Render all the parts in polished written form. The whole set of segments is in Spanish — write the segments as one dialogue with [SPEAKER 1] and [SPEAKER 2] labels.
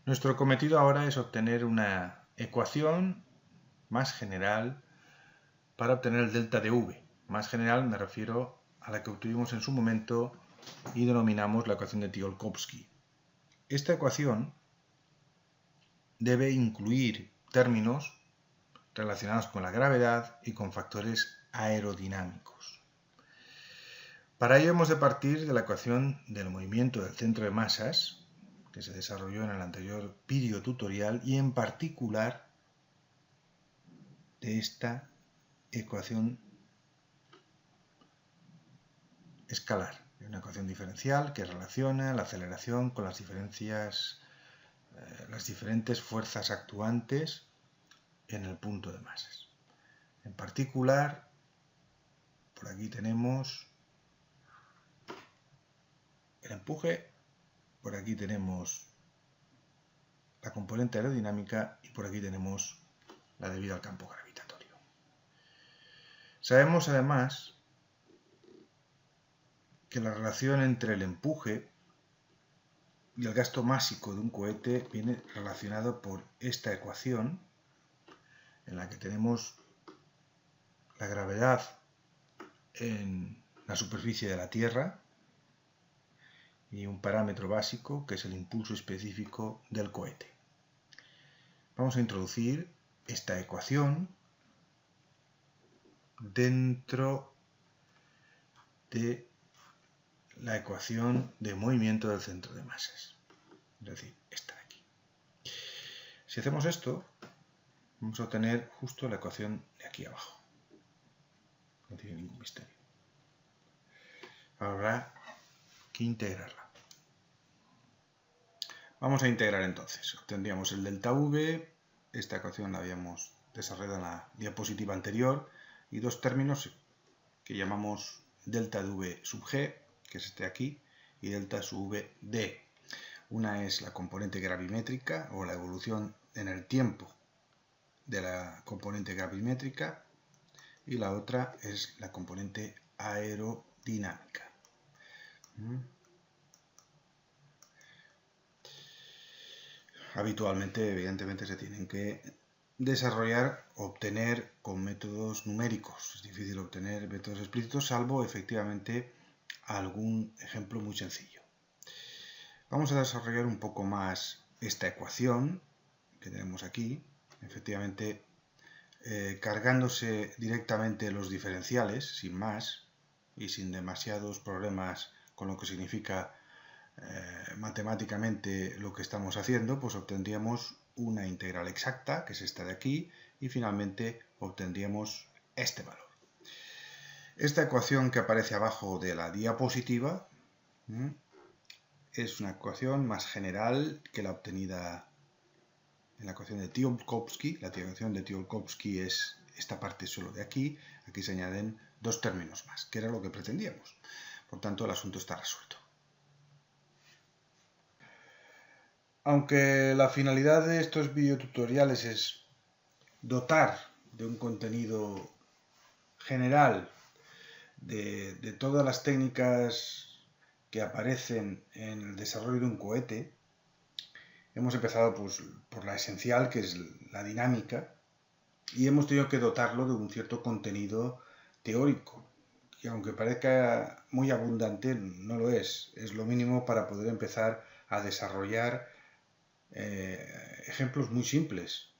[SPEAKER 1] Nuestro cometido ahora es obtener una ecuación más general para obtener el delta de V. Más general me refiero a la que obtuvimos en su momento y denominamos la ecuación de Tsiolkovsky. Esta ecuación debe incluir términos relacionados con la gravedad y con factores aerodinámicos. Para ello hemos de partir de la ecuación del movimiento del centro de masas, que se desarrolló en el anterior vídeo tutorial, y en particular de esta ecuación escalar, una ecuación diferencial que relaciona la aceleración con las diferentes fuerzas actuantes en el punto de masas. En particular, por aquí tenemos el empuje, por aquí tenemos la componente aerodinámica y por aquí tenemos la debida al campo gravitatorio. Sabemos además que la relación entre el empuje y el gasto másico de un cohete viene relacionado por esta ecuación en la que tenemos la gravedad en la superficie de la Tierra y un parámetro básico que es el impulso específico del cohete. Vamos a introducir esta ecuación dentro de la ecuación de movimiento del centro de masas, es decir, esta de aquí. Si hacemos esto, vamos a obtener justo la ecuación de aquí abajo. No tiene ningún misterio. Habrá que integrarla. Vamos a integrar entonces. Obtendríamos el delta V, esta ecuación la habíamos desarrollado en la diapositiva anterior, y dos términos que llamamos delta de V sub G, que es este de aquí, y delta sub V D. Una es la componente gravimétrica o la evolución en el tiempo de la componente gravimétrica y la otra es la componente aerodinámica. Habitualmente, evidentemente, se tienen que desarrollar, obtener con métodos numéricos. Es difícil obtener métodos explícitos, salvo efectivamente algún ejemplo muy sencillo. Vamos a desarrollar un poco más esta ecuación que tenemos aquí, efectivamente cargándose directamente los diferenciales, sin más, y sin demasiados problemas con lo que significa matemáticamente lo que estamos haciendo, pues obtendríamos una integral exacta, que es esta de aquí, y finalmente obtendríamos este valor. Esta ecuación que aparece abajo de la diapositiva es una ecuación más general que la obtenida en la ecuación de Tsiolkovsky. La ecuación de Tsiolkovsky es esta parte solo de aquí. Aquí se añaden dos términos más, que era lo que pretendíamos. Por tanto, el asunto está resuelto. Aunque la finalidad de estos videotutoriales es dotar de un contenido general de todas las técnicas que aparecen en el desarrollo de un cohete, hemos empezado pues, por la esencial, que es la dinámica, y hemos tenido que dotarlo de un cierto contenido teórico, que aunque parezca muy abundante, no lo es. Es lo mínimo para poder empezar a desarrollar ejemplos muy simples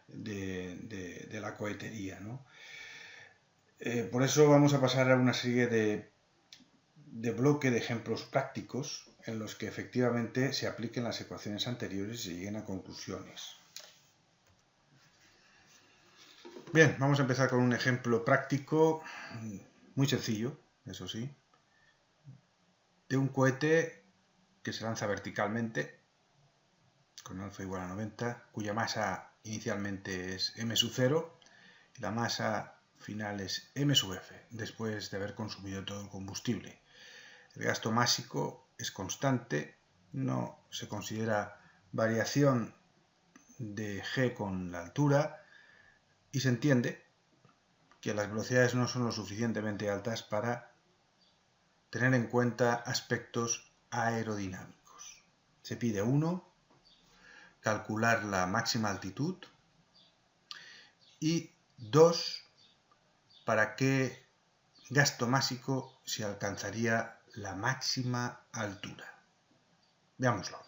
[SPEAKER 1] de la cohetería, ¿no? Por eso vamos a pasar a una serie de bloque de ejemplos prácticos en los que efectivamente se apliquen las ecuaciones anteriores y se lleguen a conclusiones. Bien, vamos a empezar con un ejemplo práctico muy sencillo, eso sí, de un cohete que se lanza verticalmente con alfa igual a 90, cuya masa inicialmente es m sub 0 y la masa final es m sub f, después de haber consumido todo el combustible. El gasto másico es constante, no se considera variación de g con la altura y se entiende que las velocidades no son lo suficientemente altas para tener en cuenta aspectos aerodinámicos. Se pide 1 calcular la máxima altitud. Y 2, para qué gasto másico se alcanzaría la máxima altura. Veámoslo.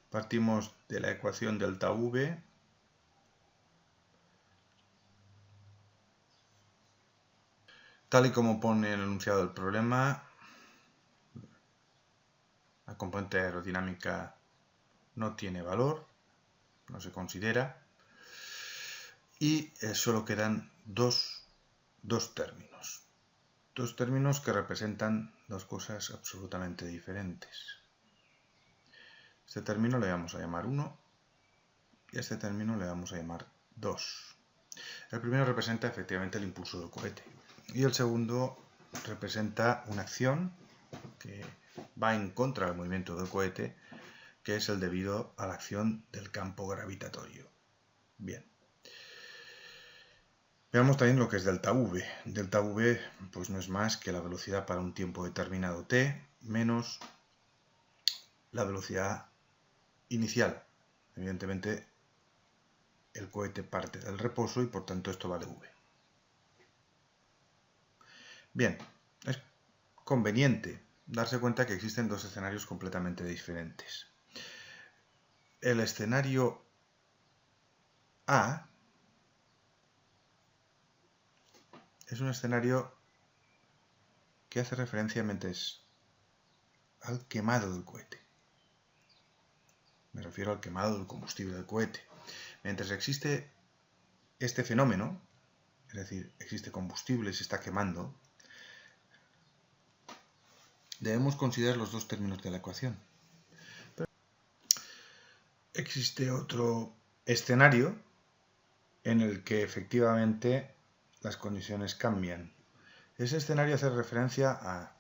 [SPEAKER 1] Partimos de la ecuación delta V. Tal y como pone el enunciado del problema, la componente aerodinámica no tiene valor, no se considera, y solo quedan dos términos. Dos términos que representan dos cosas absolutamente diferentes. Este término le vamos a llamar 1 y a este término le vamos a llamar 2. El primero representa efectivamente el impulso del cohete y el segundo representa una acción que va en contra del movimiento del cohete, que es el debido a la acción del campo gravitatorio. Bien. Veamos también lo que es delta V. Delta V pues no es más que la velocidad para un tiempo determinado t menos la velocidad inicial. Evidentemente el cohete parte del reposo y por tanto esto vale v. Bien, es conveniente darse cuenta que existen dos escenarios completamente diferentes. El escenario A es un escenario que hace referencia al quemado del cohete. Me refiero al quemado del combustible del cohete. Mientras existe este fenómeno, es decir, existe combustible, se está quemando, debemos considerar los dos términos de la ecuación. Pero existe otro escenario en el que efectivamente las condiciones cambian. Ese escenario hace referencia a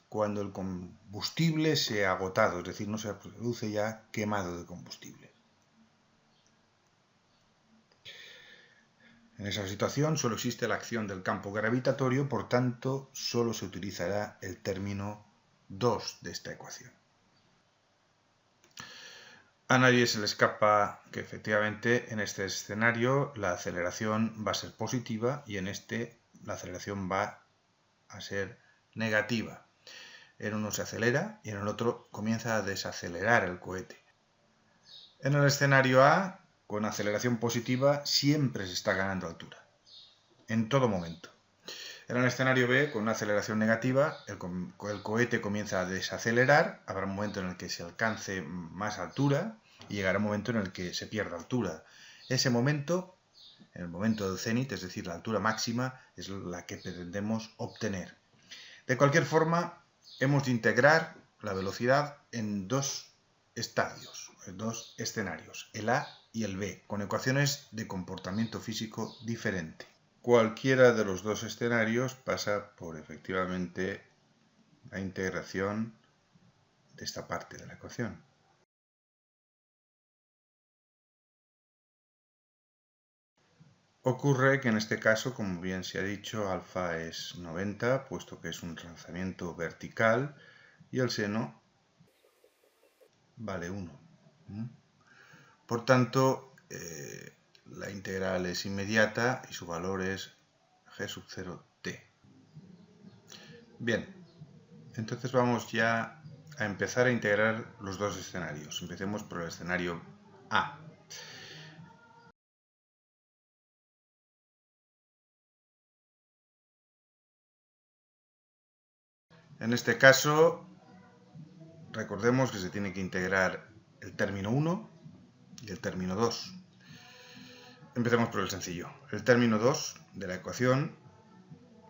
[SPEAKER 1] cuando el combustible se ha agotado, es decir, no se produce ya quemado de combustible. En esa situación solo existe la acción del campo gravitatorio, por tanto, solo se utilizará el término 2 de esta ecuación. A nadie se le escapa que efectivamente en este escenario la aceleración va a ser positiva y en este la aceleración va a ser negativa. En uno se acelera y en el otro comienza a desacelerar el cohete. En el escenario A, con aceleración positiva, siempre se está ganando altura, en todo momento. En el escenario B, con una aceleración negativa, el cohete comienza a desacelerar, habrá un momento en el que se alcance más altura y llegará un momento en el que se pierda altura. Ese momento, en el momento del cenit, es decir, la altura máxima, es la que pretendemos obtener. De cualquier forma, hemos de integrar la velocidad en dos estadios, en dos escenarios, el A y el B, con ecuaciones de comportamiento físico diferente. Cualquiera de los dos escenarios pasa por efectivamente la integración de esta parte de la ecuación. Ocurre que en este caso, como bien se ha dicho, alfa es 90, puesto que es un lanzamiento vertical, y el seno vale 1. Por tanto, la integral es inmediata y su valor es g sub 0t. Bien, entonces vamos ya a empezar a integrar los dos escenarios. Empecemos por el escenario A. En este caso, recordemos que se tiene que integrar el término 1 y el término 2. Empecemos por el sencillo. El término 2 de la ecuación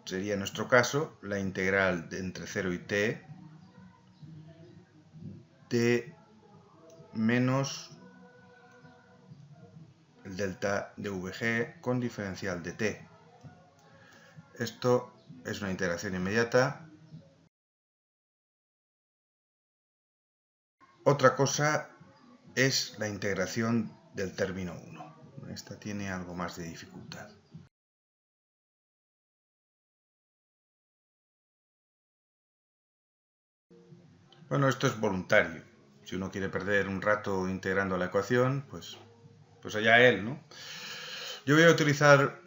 [SPEAKER 1] sería en nuestro caso la integral de entre 0 y t de menos el delta de Vg con diferencial de t. Esto es una integración inmediata. Otra cosa es la integración del término 1. Esta tiene algo más de dificultad. Bueno, esto es voluntario. Si uno quiere perder un rato integrando la ecuación, pues allá él, ¿no? Yo voy a utilizar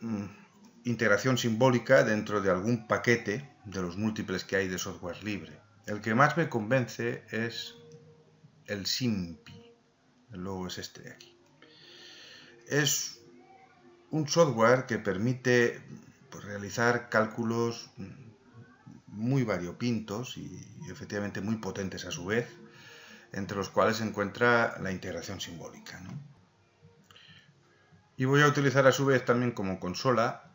[SPEAKER 1] integración simbólica dentro de algún paquete de los múltiples que hay de software libre. El que más me convence es el SIMPy. El logo es este de aquí. Es un software que permite realizar cálculos muy variopintos y efectivamente muy potentes a su vez, entre los cuales se encuentra la integración simbólica, ¿no? Y voy a utilizar a su vez también como consola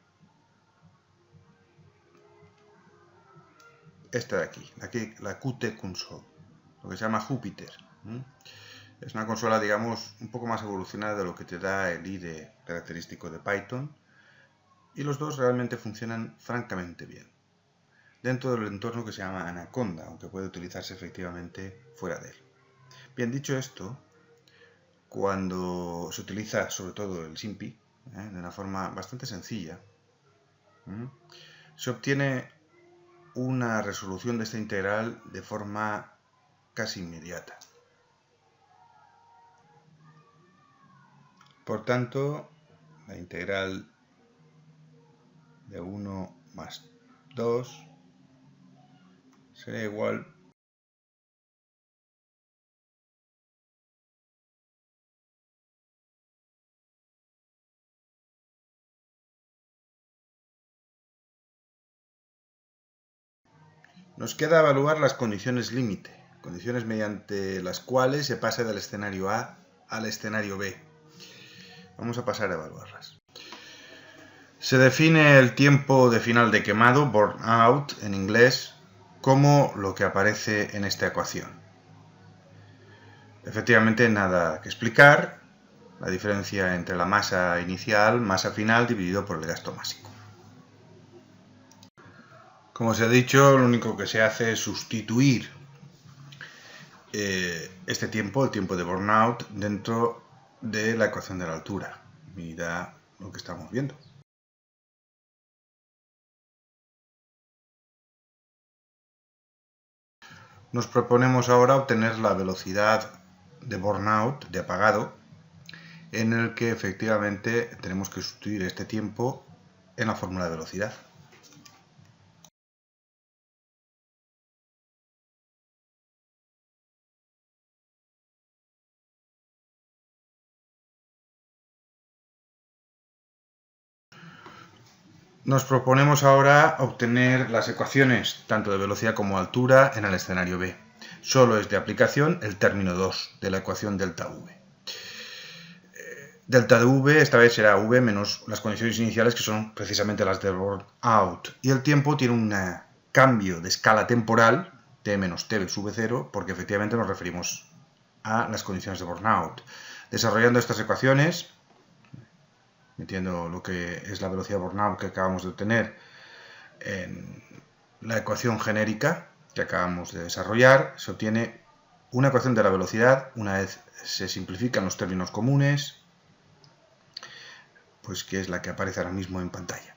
[SPEAKER 1] esta de aquí, la Qt Console, lo que se llama Jupyter. Es una consola, digamos, un poco más evolucionada de lo que te da el IDE característico de Python, y los dos realmente funcionan francamente bien, dentro del entorno que se llama Anaconda, aunque puede utilizarse efectivamente fuera de él. Bien, dicho esto, cuando se utiliza sobre todo el SIMPy, de una forma bastante sencilla, se obtiene una resolución de esta integral de forma casi inmediata. Por tanto, la integral de 1 más 2 será igual Nos queda evaluar las condiciones límite, condiciones mediante las cuales se pasa del escenario A al escenario B. Vamos a pasar a evaluarlas. Se define el tiempo de final de quemado, burn out en inglés, como lo que aparece en esta ecuación. Efectivamente, nada que explicar, la diferencia entre la masa inicial, masa final, dividido por el gasto másico. Como se ha dicho, lo único que se hace es sustituir este tiempo, el tiempo de burnout, dentro de la ecuación de la altura. Y da lo que estamos viendo. Nos proponemos ahora obtener la velocidad de burnout, de apagado, en el que efectivamente tenemos que sustituir este tiempo en la fórmula de velocidad. Nos proponemos ahora obtener las ecuaciones tanto de velocidad como altura en el escenario B. Solo es de aplicación el término 2 de la ecuación delta V. Delta de V esta vez será V menos las condiciones iniciales, que son precisamente las del burnout. Y el tiempo tiene un cambio de escala temporal, t menos t sub 0, porque efectivamente nos referimos a las condiciones de burnout. Desarrollando estas ecuaciones, metiendo lo que es la velocidad burnout que acabamos de obtener en la ecuación genérica que acabamos de desarrollar, se obtiene una ecuación de la velocidad. Una vez se simplifican los términos comunes, pues que es la que aparece ahora mismo en pantalla.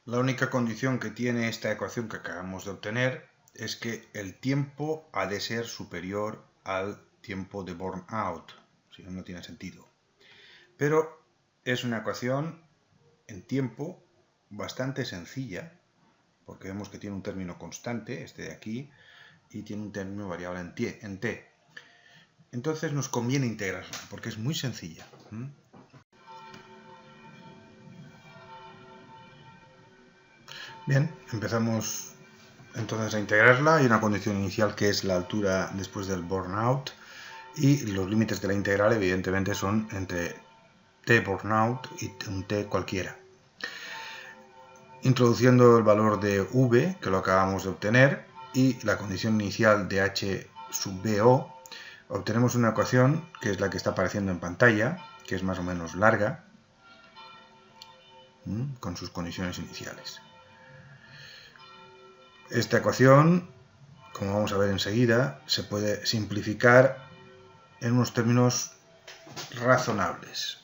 [SPEAKER 1] La única condición que tiene esta ecuación que acabamos de obtener es que el tiempo ha de ser superior al tiempo de burnout. Si no, no tiene sentido. Pero es una ecuación en tiempo bastante sencilla, porque vemos que tiene un término constante, este de aquí, y tiene un término variable en t. Entonces nos conviene integrarla, porque es muy sencilla. Bien, empezamos entonces a integrarla. Hay una condición inicial que es la altura después del burnout, y los límites de la integral evidentemente son entre t burnout y un t cualquiera. Introduciendo el valor de v, que lo acabamos de obtener, y la condición inicial de h sub bo, obtenemos una ecuación que es la que está apareciendo en pantalla, que es más o menos larga, con sus condiciones iniciales. Esta ecuación, como vamos a ver enseguida, se puede simplificar en unos términos razonables.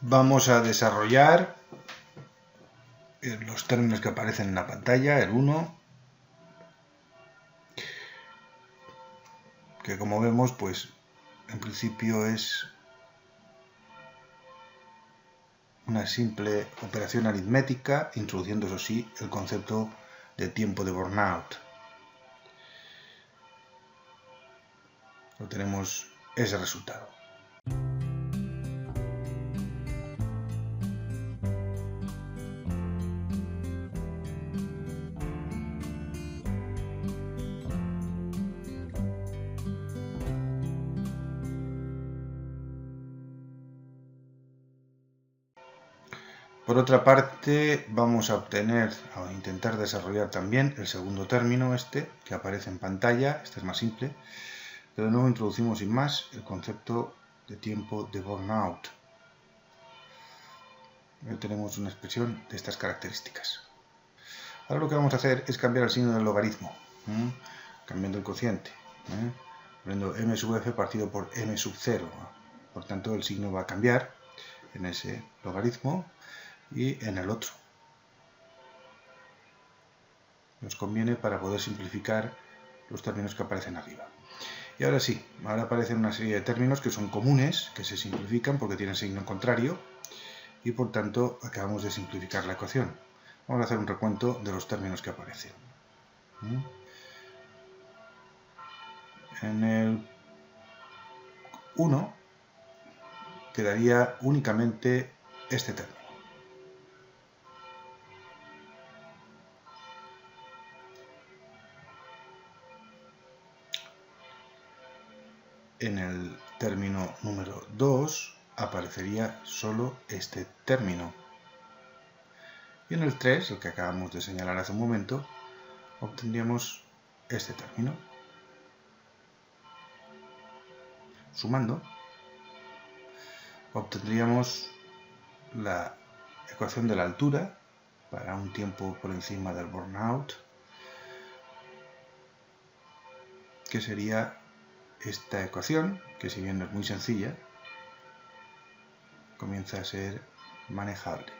[SPEAKER 1] Vamos a desarrollar los términos que aparecen en la pantalla, el 1, que como vemos, pues en principio es una simple operación aritmética, introduciendo, eso sí, el concepto de tiempo de burnout. Obtenemos ese resultado. Por otra parte, vamos a intentar desarrollar también el segundo término, que aparece en pantalla. Este es más simple, pero de nuevo introducimos sin más el concepto de tiempo de burnout. Hoy tenemos una expresión de estas características. Ahora lo que vamos a hacer es cambiar el signo del logaritmo, cambiando el cociente, poniendo m sub f partido por m sub 0. Por tanto, el signo va a cambiar en ese logaritmo y en el otro. Nos conviene para poder simplificar los términos que aparecen arriba. Y ahora sí, ahora aparecen una serie de términos que son comunes, que se simplifican porque tienen signo contrario y por tanto acabamos de simplificar la ecuación. Vamos a hacer un recuento de los términos que aparecen. En el 1 quedaría únicamente este término. En el término número 2 aparecería solo este término. Y en el 3, el que acabamos de señalar hace un momento, obtendríamos este término. Sumando, obtendríamos la ecuación de la altura para un tiempo por encima del burnout, que sería esta ecuación, que si bien no es muy sencilla, comienza a ser manejable.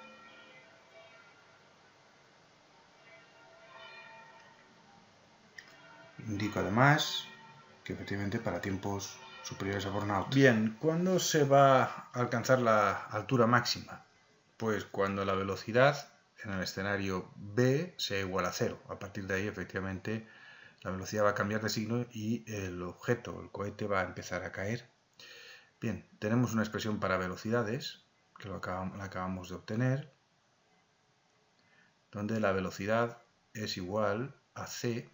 [SPEAKER 1] Indico además que efectivamente para tiempos superiores a burnout. Bien, ¿cuándo se va a alcanzar la altura máxima? Pues cuando la velocidad en el escenario B sea igual a 0. A partir de ahí, efectivamente, la velocidad va a cambiar de signo y el objeto, el cohete, va a empezar a caer. Bien, tenemos una expresión para velocidades, que la acabamos de obtener, donde la velocidad es igual a c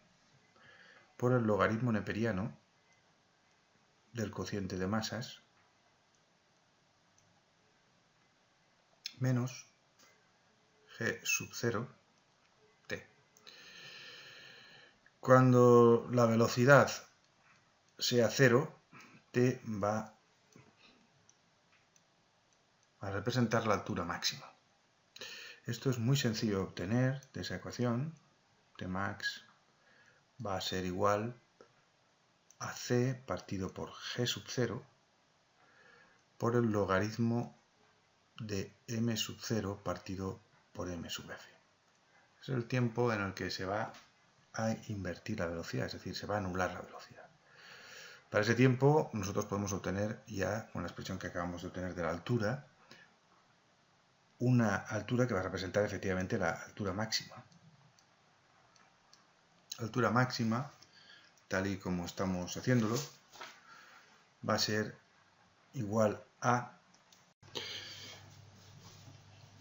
[SPEAKER 1] por el logaritmo neperiano del cociente de masas menos g sub 0 t. Cuando la velocidad sea 0, t va a representar la altura máxima. Esto es muy sencillo de obtener de esa ecuación. Tmax va a ser igual a c partido por g sub 0 por el logaritmo de m sub 0 partido por m sub f. Es el tiempo en el que se va a invertir la velocidad, es decir, se va a anular la velocidad. Para ese tiempo nosotros podemos obtener ya, con la expresión que acabamos de obtener de la altura, una altura que va a representar efectivamente la altura máxima. La altura máxima, tal y como estamos haciéndolo, va a ser igual a...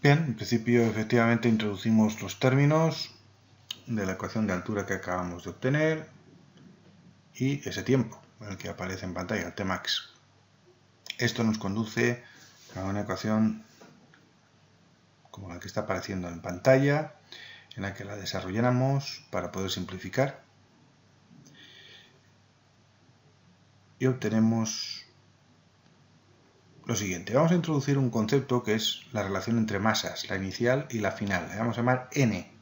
[SPEAKER 1] Bien, en principio efectivamente introducimos los términos de la ecuación de altura que acabamos de obtener y ese tiempo, el que aparece en pantalla, el Tmax. Esto nos conduce a una ecuación como la que está apareciendo en pantalla, en la que la desarrollamos para poder simplificar y obtenemos lo siguiente. Vamos a introducir un concepto que es la relación entre masas, la inicial y la final. Le vamos a llamar n,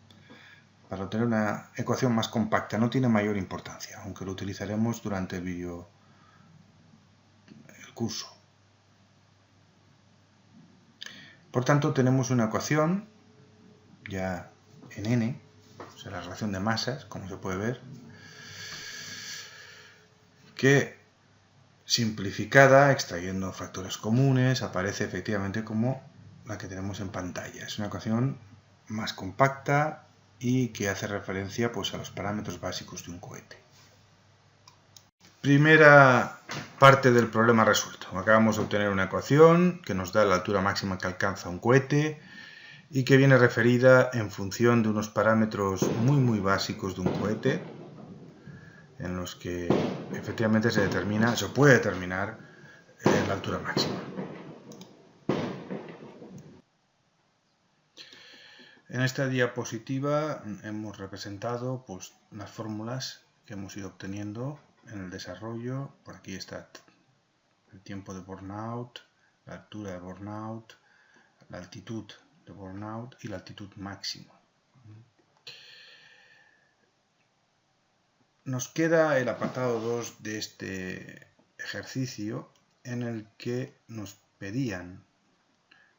[SPEAKER 1] para obtener una ecuación más compacta. No tiene mayor importancia, aunque lo utilizaremos durante el curso. Por tanto, tenemos una ecuación ya en n, o sea, la relación de masas, como se puede ver, que simplificada, extrayendo factores comunes, aparece efectivamente como la que tenemos en pantalla. Es una ecuación más compacta y que hace referencia pues, a los parámetros básicos de un cohete. Primera parte del problema resuelto. Acabamos de obtener una ecuación que nos da la altura máxima que alcanza un cohete y que viene referida en función de unos parámetros muy básicos de un cohete, en los que efectivamente se puede determinar la altura máxima. En esta diapositiva hemos representado pues, las fórmulas que hemos ido obteniendo en el desarrollo. Por aquí está el tiempo de burnout, la altura de burnout, la altitud de burnout y la altitud máxima. Nos queda el apartado 2 de este ejercicio en el que nos pedían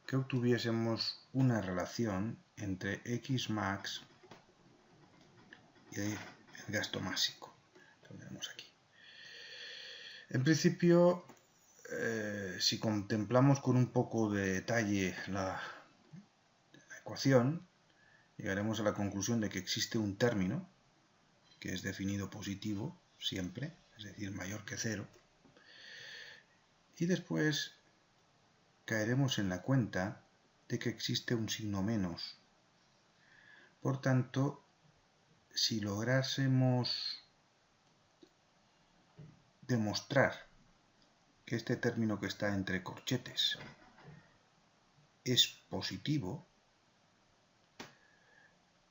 [SPEAKER 1] que obtuviésemos una relación entre Xmax y el gasto másico. Lo tenemos aquí. En principio, si contemplamos con un poco de detalle la ecuación, llegaremos a la conclusión de que existe un término que es definido positivo siempre, es decir, mayor que 0, y después caeremos en la cuenta de que existe un signo menos. Por tanto, si lográsemos demostrar que este término que está entre corchetes es positivo,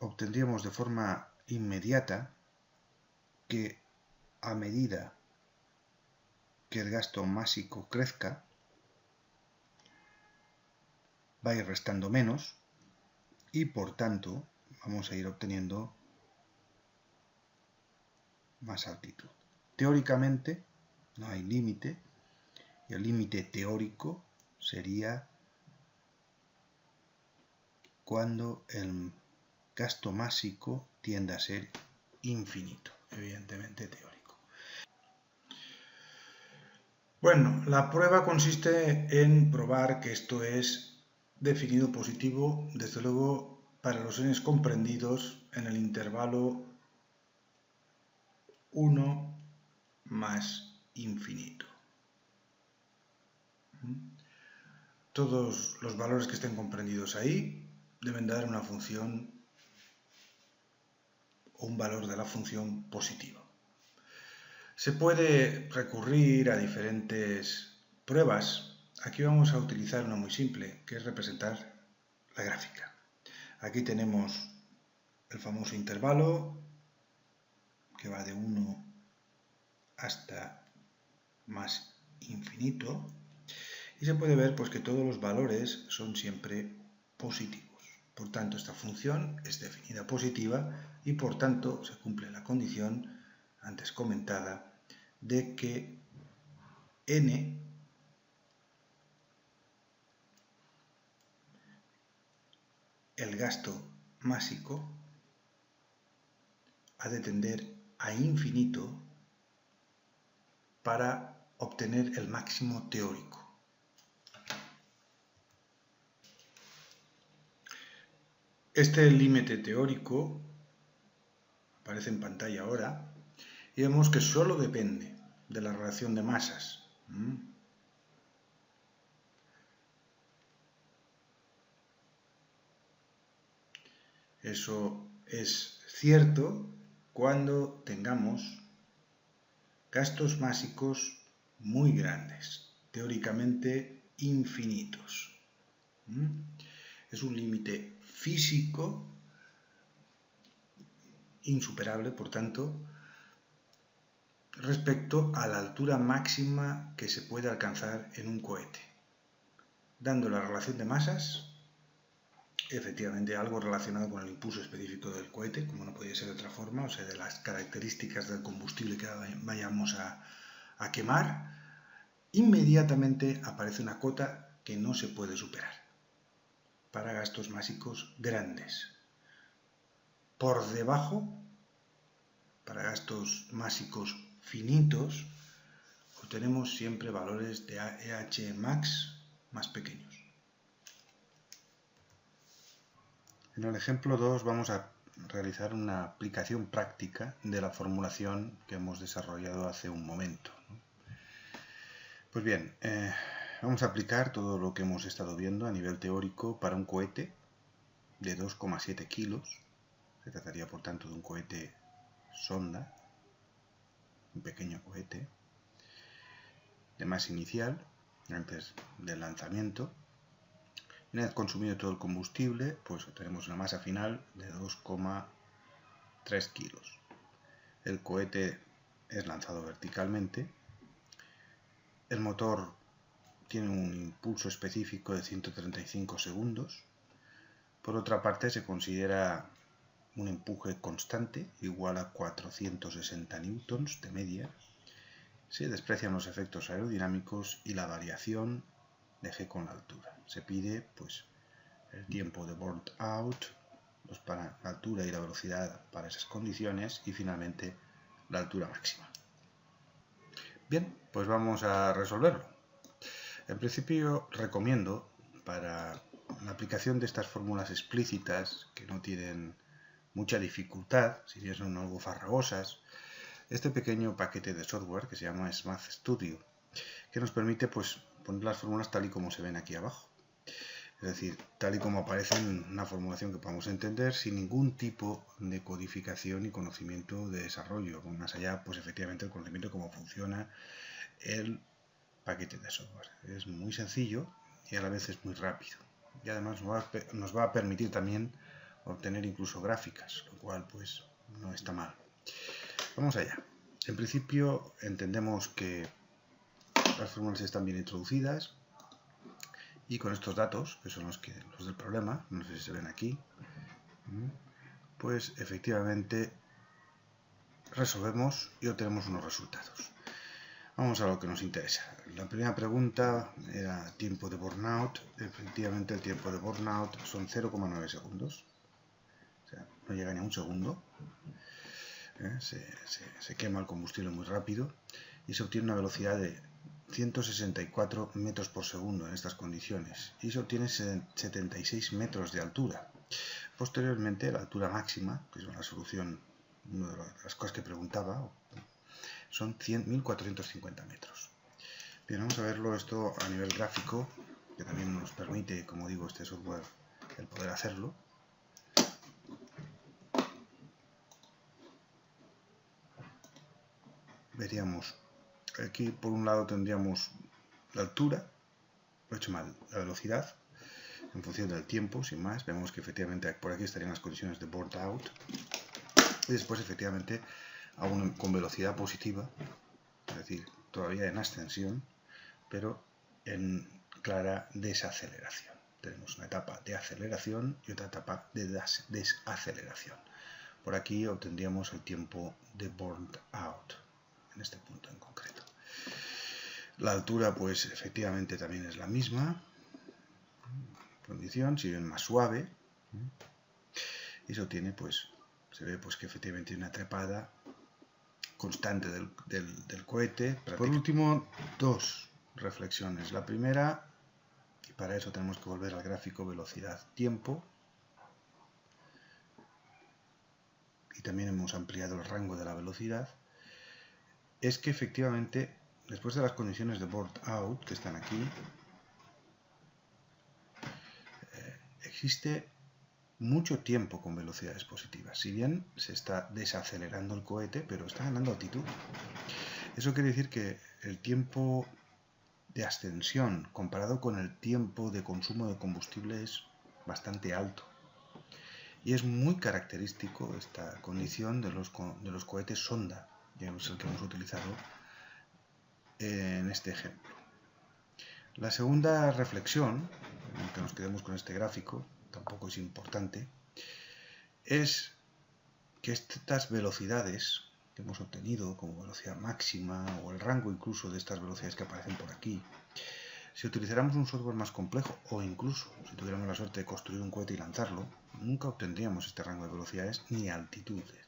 [SPEAKER 1] obtendríamos de forma inmediata que a medida que el gasto másico crezca, va a ir restando menos y por tanto vamos a ir obteniendo más altitud. Teóricamente no hay límite y el límite teórico sería cuando el gasto másico tiende a ser infinito, evidentemente teórico. Bueno, la prueba consiste en probar que esto es definido positivo, desde luego, para los n comprendidos en el intervalo 1 más infinito. Todos los valores que estén comprendidos ahí deben dar una función o un valor de la función positivo. Se puede recurrir a diferentes pruebas. Aquí vamos a utilizar una muy simple, que es representar la gráfica. Aquí tenemos el famoso intervalo que va de 1 hasta más infinito y se puede ver pues, que todos los valores son siempre positivos. Por tanto, esta función es definida positiva y por tanto se cumple la condición antes comentada de que n el gasto másico ha de tender a infinito para obtener el máximo teórico. Este límite teórico aparece en pantalla ahora y vemos que solo depende de la relación de masas. Eso es cierto cuando tengamos gastos másicos muy grandes, teóricamente infinitos. Es un límite físico insuperable, por tanto, respecto a la altura máxima que se puede alcanzar en un cohete. Dando la relación de masas, efectivamente algo relacionado con el impulso específico del cohete, como no podía ser de otra forma, o sea, de las características del combustible que vayamos a quemar, inmediatamente aparece una cota que no se puede superar. para gastos básicos grandes. Por debajo, para gastos básicos finitos, obtenemos siempre valores de AEH max más pequeños. En el ejemplo 2 vamos a realizar una aplicación práctica de la formulación que hemos desarrollado hace un momento. Pues bien, vamos a aplicar todo lo que hemos estado viendo a nivel teórico para un cohete de 2,7 kilos. Se trataría, por tanto, de un cohete sonda, un pequeño cohete de masa inicial antes del lanzamiento. Una vez consumido todo el combustible, pues obtenemos una masa final de 2,3 kilos. El cohete es lanzado verticalmente. El motor tiene un impulso específico de 135 segundos. Por otra parte, se considera un empuje constante igual a 460 newtons de media. Se desprecian los efectos aerodinámicos y la variación de G con la altura. Se pide pues el tiempo de burn out, para la altura y la velocidad para esas condiciones y finalmente la altura máxima. Bien, pues vamos a resolverlo. En principio recomiendo para la aplicación de estas fórmulas explícitas que no tienen mucha dificultad, si bien son algo farragosas, este pequeño paquete de software que se llama Smart Studio, que nos permite pues poner las fórmulas tal y como se ven aquí abajo. Es decir, tal y como aparece en una formulación que podamos entender sin ningún tipo de codificación y conocimiento de desarrollo, más allá pues efectivamente el conocimiento de cómo funciona el paquete de software. Es muy sencillo y a la vez es muy rápido. Y además nos va a permitir también obtener incluso gráficas, lo cual pues no está mal. Vamos allá. En principio entendemos que las fórmulas están bien introducidas y con estos datos, que son los del problema, no sé si se ven aquí, pues efectivamente resolvemos y obtenemos unos resultados. Vamos a lo que nos interesa. La primera pregunta era tiempo de burnout. Efectivamente el tiempo de burnout son 0,9 segundos. O sea, no llega ni a un segundo. Se quema el combustible muy rápido y se obtiene una velocidad de 164 metros por segundo en estas condiciones y se obtiene 76 metros de altura. Posteriormente, la altura máxima, que es una solución, una de las cosas que preguntaba, son 1450 metros. Bien, vamos a verlo esto a nivel gráfico, que también nos permite, como digo, este software, el poder hacerlo. Veríamos, aquí por un lado tendríamos la altura, lo he hecho mal, la velocidad, en función del tiempo, sin más. Vemos que efectivamente por aquí estarían las condiciones de burn out. Y después efectivamente aún con velocidad positiva, es decir, todavía en ascensión, pero en clara desaceleración. Tenemos una etapa de aceleración y otra etapa de desaceleración. Por aquí obtendríamos el tiempo de burn out, en este punto en concreto. La altura, pues efectivamente también es la misma condición, si bien más suave, y eso tiene, pues, se ve pues que efectivamente tiene una trepada constante del cohete. Por último, dos reflexiones. La primera, y para eso tenemos que volver al gráfico velocidad-tiempo, y también hemos ampliado el rango de la velocidad, es que efectivamente, después de las condiciones de burn out que están aquí, existe mucho tiempo con velocidades positivas. Si bien se está desacelerando el cohete, pero está ganando altitud. Eso quiere decir que el tiempo de ascensión comparado con el tiempo de consumo de combustible es bastante alto. Y es muy característico esta condición de los cohetes sonda, que es el que hemos utilizado en este ejemplo. La segunda reflexión, aunque nos quedemos con este gráfico, tampoco es importante, es que estas velocidades que hemos obtenido como velocidad máxima o el rango incluso de estas velocidades que aparecen por aquí Si utilizáramos un software más complejo o incluso si tuviéramos la suerte de construir un cohete y lanzarlo, nunca obtendríamos este rango de velocidades ni altitudes.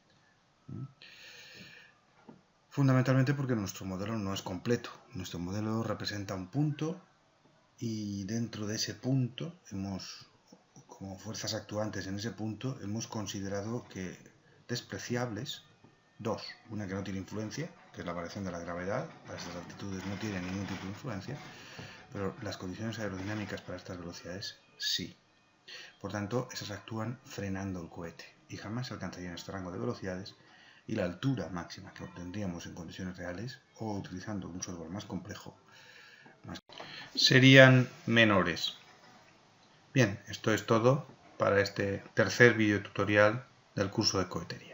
[SPEAKER 1] Fundamentalmente porque nuestro modelo no es completo. Nuestro modelo representa un punto y dentro de ese punto, como fuerzas actuantes en ese punto, hemos considerado que despreciables, dos, una que no tiene influencia, que es la variación de la gravedad, para estas altitudes no tiene ningún tipo de influencia, pero las condiciones aerodinámicas para estas velocidades sí. Por tanto, esas actúan frenando el cohete y jamás alcanzarían este rango de velocidades y la altura máxima que obtendríamos en condiciones reales o utilizando un software más complejo serían menores. Bien, esto es todo para este tercer video tutorial del curso de cohetería.